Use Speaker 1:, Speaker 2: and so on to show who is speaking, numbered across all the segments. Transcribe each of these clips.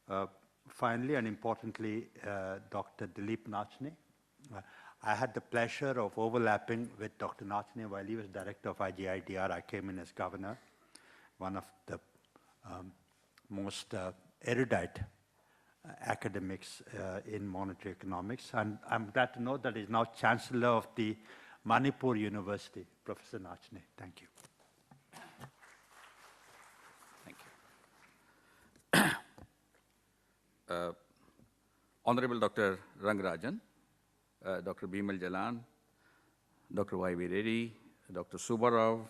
Speaker 1: Uh, Finally and importantly, Dr. Dilip Nachane. I had the pleasure of overlapping with Dr. Nachane while he was director of IGIDR. I came in as governor, one of the most erudite academics in monetary economics. And I'm glad to know that he's now Chancellor of the Manipur University, Professor Nachane. Thank you.
Speaker 2: Honorable Dr. Rangarajan, Dr. Bimal Jalan, Dr. Y.V. Reddy, Dr. Subbarao,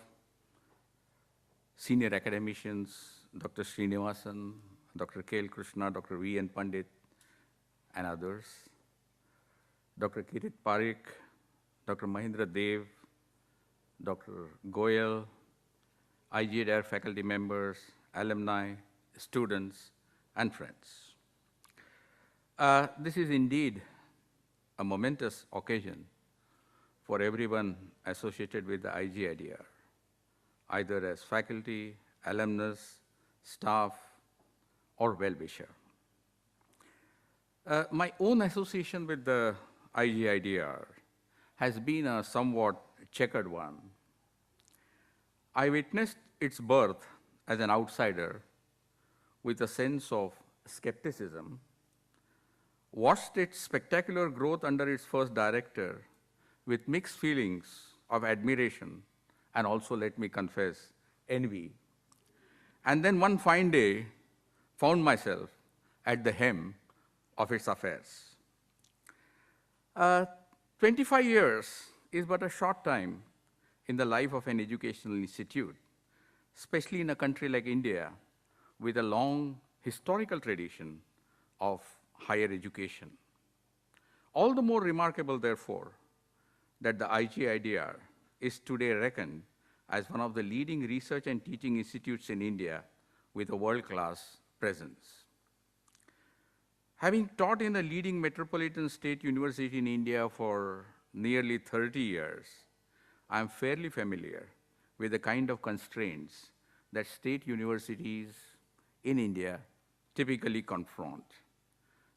Speaker 2: senior academicians, Dr. Srinivasan, Dr. K.L. Krishna, Dr. V.N. Pandit, and others, Dr. Kirit Parikh, Dr. Mahindra Dev, Dr. Goyal, IGIDR faculty members, alumni, students, and friends. This is indeed a momentous occasion for everyone associated with the IGIDR, either as faculty, alumnus, staff, or well-wisher. My own association with the IGIDR has been a somewhat checkered one. I witnessed its birth as an outsider with a sense of skepticism, watched its spectacular growth under its first director with mixed feelings of admiration and also, let me confess, envy. And then one fine day, found myself at the helm of its affairs. 25 years is but a short time in the life of an educational institute, especially in a country like India with a long historical tradition of higher education. All the more remarkable, therefore, that the IGIDR is today reckoned as one of the leading research and teaching institutes in India with a world-class presence. Having taught in a leading metropolitan state university in India for nearly 30 years, I am fairly familiar with the kind of constraints that state universities in India typically confront.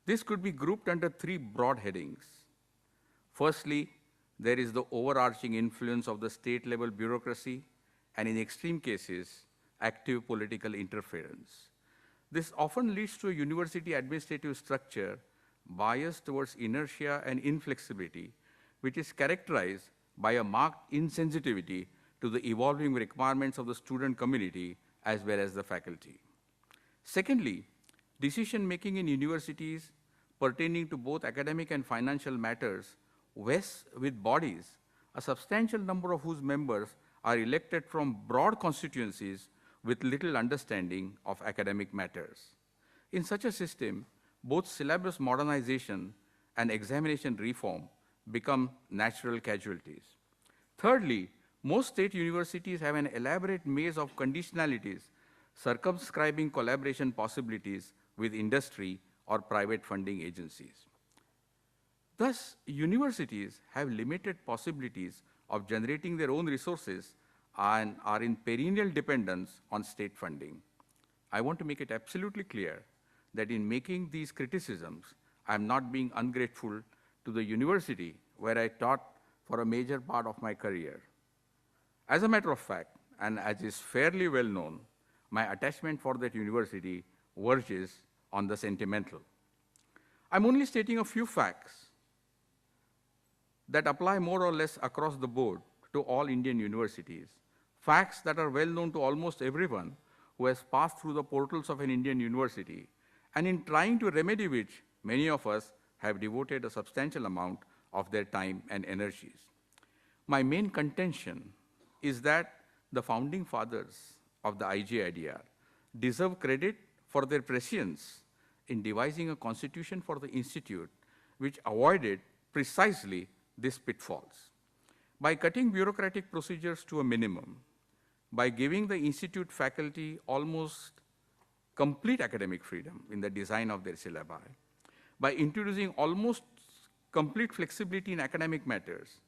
Speaker 2: This could be grouped under three broad headings. Firstly, there is the overarching influence of the state-level bureaucracy and, in extreme cases, active political interference. This often leads to a university administrative structure biased towards inertia and inflexibility, which is characterized by a marked insensitivity to the evolving requirements of the student community as well as the faculty. Secondly, decision-making in universities pertaining to both academic and financial matters vests with bodies, a substantial number of whose members are elected from broad constituencies with little understanding of academic matters. In such a system, both syllabus modernization and examination reform become natural casualties. Thirdly, most state universities have an elaborate maze of conditionalities circumscribing collaboration possibilities with industry or private funding agencies. Thus, universities have limited possibilities of generating their own resources and are in perennial dependence on state funding. I want to make it absolutely clear that in making these criticisms, I am not being ungrateful to the university where I taught for a major part of my career. As a matter of fact, and as is fairly well known, my attachment for that university verges on the sentimental. I'm only stating a few facts that apply more or less across the board to all Indian universities, facts that are well known to almost everyone who has passed through the portals of an Indian university, and in trying to remedy which, many of us have devoted a substantial amount of their time and energies. My main contention is that the founding fathers of the IGIDR deserve credit for their prescience in devising a constitution for the institute which avoided precisely these pitfalls. By cutting bureaucratic procedures to a minimum, by giving the institute faculty almost complete academic freedom in the design of their syllabi, by introducing almost complete flexibility in academic matters,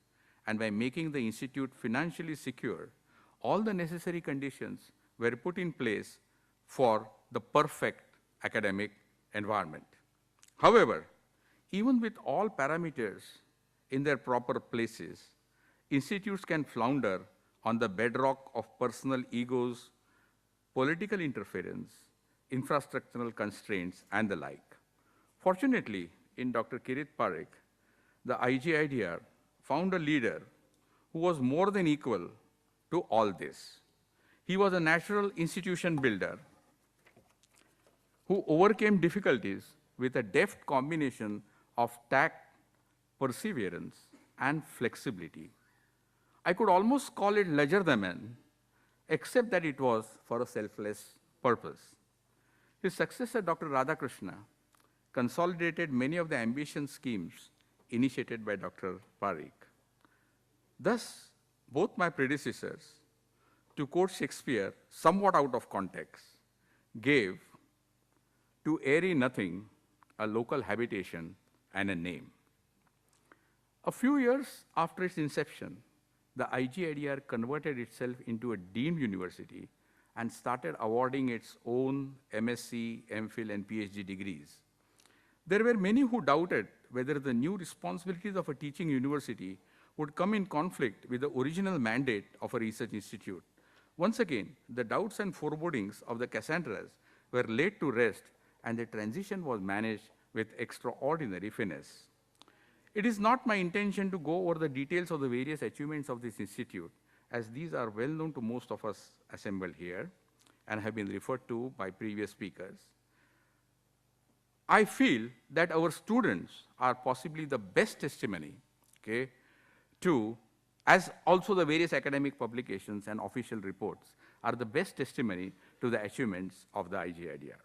Speaker 2: and by making the institute financially secure, all the necessary conditions were put in place for the perfect academic environment. However, even with all parameters in their proper places, institutes can flounder on the bedrock of personal egos, political interference, infrastructural constraints, and the like. Fortunately, in Dr. Kirit Parikh, the IGIDR found a leader who was more than equal to all this. He was a natural institution builder who overcame difficulties with a deft combination of tact, perseverance, and flexibility. I could almost call it legerdemain, except that it was for a selfless purpose. His successor, Dr. Radhakrishna, consolidated many of the ambitious schemes initiated by Dr. Parikh. Thus, both my predecessors, to quote Shakespeare somewhat out of context, gave to airy nothing a local habitation and a name. A few years after its inception, the IGIDR converted itself into a deemed university and started awarding its own MSc, MPhil, and PhD degrees. There were many who doubted whether the new responsibilities of a teaching university would come in conflict with the original mandate of a research institute. Once again, the doubts and forebodings of the Cassandras were laid to rest, and the transition was managed with extraordinary finesse. It is not my intention to go over the details of the various achievements of this institute, as these are well known to most of us assembled here and have been referred to by previous speakers. I feel that our students are possibly the best testimony, to, as also the various academic publications and official reports are the best testimony to the achievements of the IGIDR.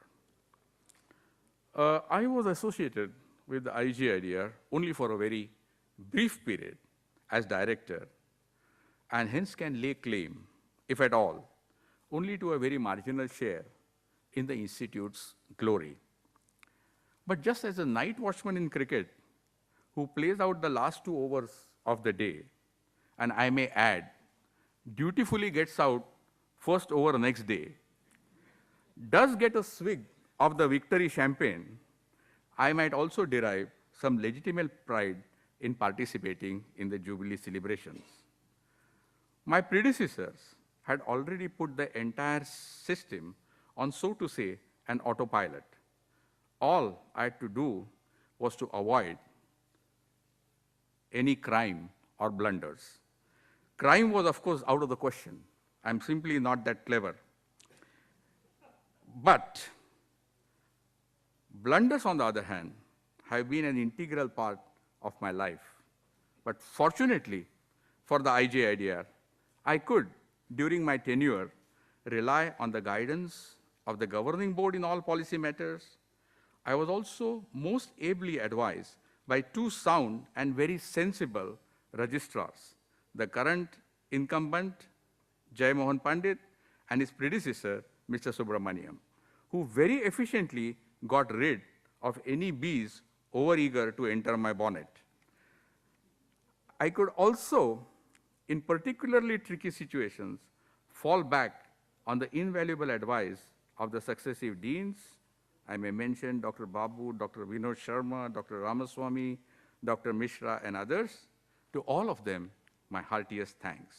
Speaker 2: I was associated with the IGIDR only for a very brief period as director, and hence can lay claim, if at all, only to a very marginal share in the institute's glory. But just as a night watchman in cricket who plays out the last 2 overs of the day, and I may add, dutifully gets out first over next day, does get a swig of the victory champagne, I might also derive some legitimate pride in participating in the Jubilee celebrations. My predecessors had already put the entire system on, so to say, an autopilot. All I had to do was to avoid any crime or blunders. Crime was, of course, out of the question. I'm simply not that clever. But blunders, on the other hand, have been an integral part of my life. But fortunately for the IGIDR, I could, during my tenure, rely on the guidance of the governing board in all policy matters. I was also most ably advised by 2 sound and very sensible registrars, the current incumbent, Jai Mohan Pandit, and his predecessor, Mr. Subramaniam, who very efficiently got rid of any bees overeager to enter my bonnet. I could also, in particularly tricky situations, fall back on the invaluable advice of the successive deans. I may mention Dr. Babu, Dr. Vinod Sharma, Dr. Ramaswamy, Dr. Mishra, and others. To all of them, my heartiest thanks.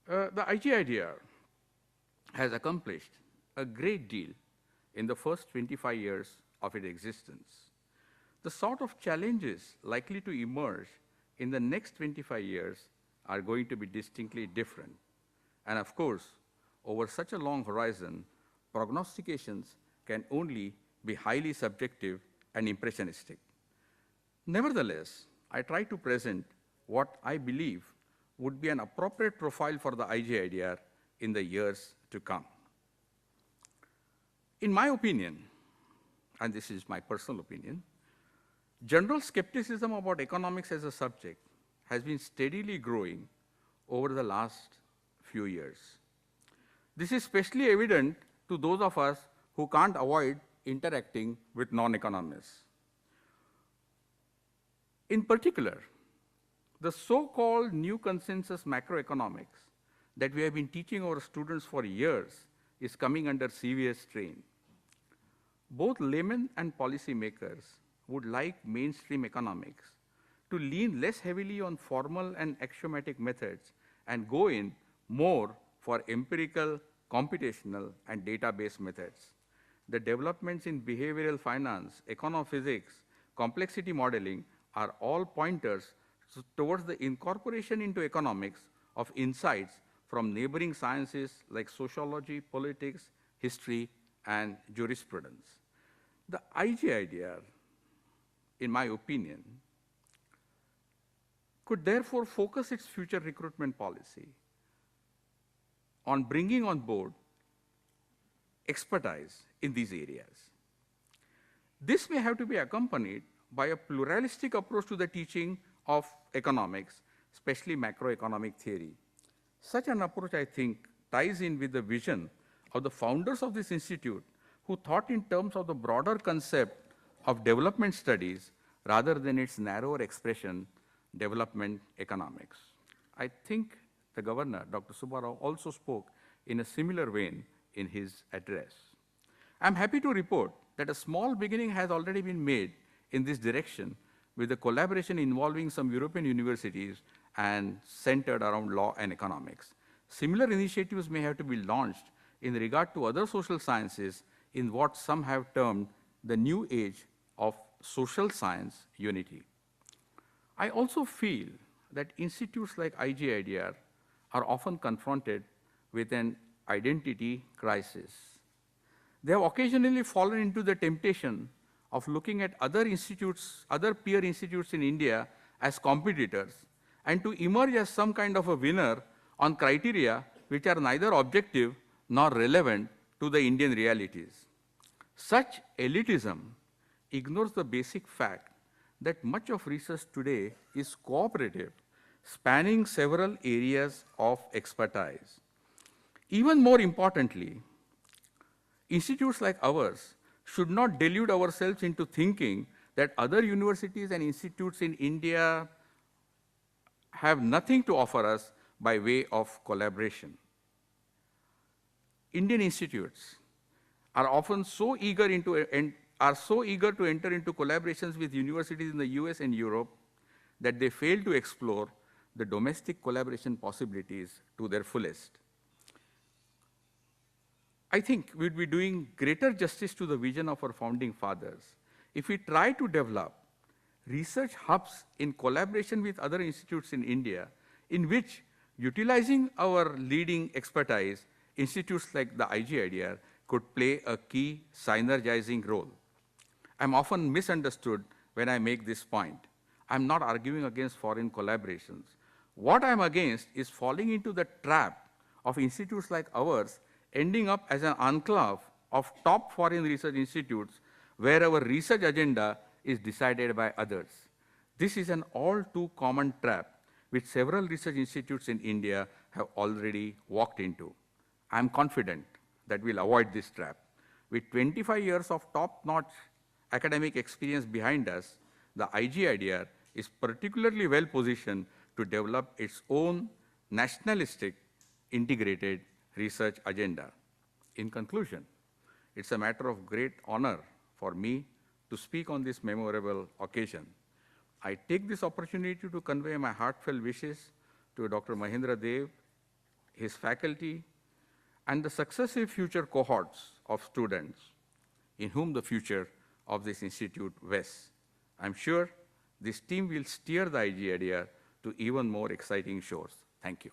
Speaker 2: The IGIDR has accomplished a great deal in the first 25 years of its existence. The sort of challenges likely to emerge in the next 25 years are going to be distinctly different. And of course, over such a long horizon, prognostications can only be highly subjective and impressionistic. Nevertheless, I try to present what I believe would be an appropriate profile for the IGIDR in the years to come. In my opinion, and this is my personal opinion, general skepticism about economics as a subject has been steadily growing over the last few years. This is especially evident to those of us who can't avoid interacting with non-economists. In particular, the so-called new consensus macroeconomics that we have been teaching our students for years is coming under severe strain. Both laymen and policymakers would like mainstream economics to lean less heavily on formal and axiomatic methods and go in more for empirical, computational, and database methods. The developments in behavioral finance, econophysics, complexity modeling are all pointers towards the incorporation into economics of insights from neighboring sciences like sociology, politics, history, and jurisprudence. The IGIDR, in my opinion, could therefore focus its future recruitment policy on bringing on board expertise in these areas. This may have to be accompanied by a pluralistic approach to the teaching of economics, especially macroeconomic theory. Such an approach, I think, ties in with the vision of the founders of this institute, who thought in terms of the broader concept of development studies rather than its narrower expression, development economics. I think the governor, Dr. Subbarao, also spoke in a similar vein in his address. I'm happy to report that a small beginning has already been made in this direction with the collaboration involving some European universities and centered around law and economics. Similar initiatives may have to be launched in regard to other social sciences in what some have termed the new age of social science unity. I also feel that institutes like IGIDR are often confronted with an identity crisis. They have occasionally fallen into the temptation of looking at other institutes, other peer institutes in India as competitors, and to emerge as some kind of a winner on criteria which are neither objective nor relevant to the Indian realities. Such elitism ignores the basic fact that much of research today is cooperative, spanning several areas of expertise. Even more importantly, institutes like ours should not delude ourselves into thinking that other universities and institutes in India have nothing to offer us by way of collaboration. Indian institutes are often so eager to enter into collaborations with universities in the US and Europe that they fail to explore the domestic collaboration possibilities to their fullest. I think we'd be doing greater justice to the vision of our founding fathers if we try to develop research hubs in collaboration with other institutes in India, in which, utilizing our leading expertise, institutes like the IGIDR could play a key synergizing role. I'm often misunderstood when I make this point. I'm not arguing against foreign collaborations. What I'm against is falling into the trap of institutes like ours ending up as an enclave of top foreign research institutes where our research agenda is decided by others. This is an all too common trap which several research institutes in India have already walked into. I'm confident that we'll avoid this trap. With 25 years of top-notch academic experience behind us, the IGIDR is particularly well positioned to develop its own nationalistic integrated research agenda. In conclusion, it's a matter of great honor for me to speak on this memorable occasion. I take this opportunity to convey my heartfelt wishes to Dr. Mahendra Dev, his faculty, and the successive future cohorts of students in whom the future of this institute vests. I'm sure this team will steer the IGIDR to even more exciting shores. Thank you.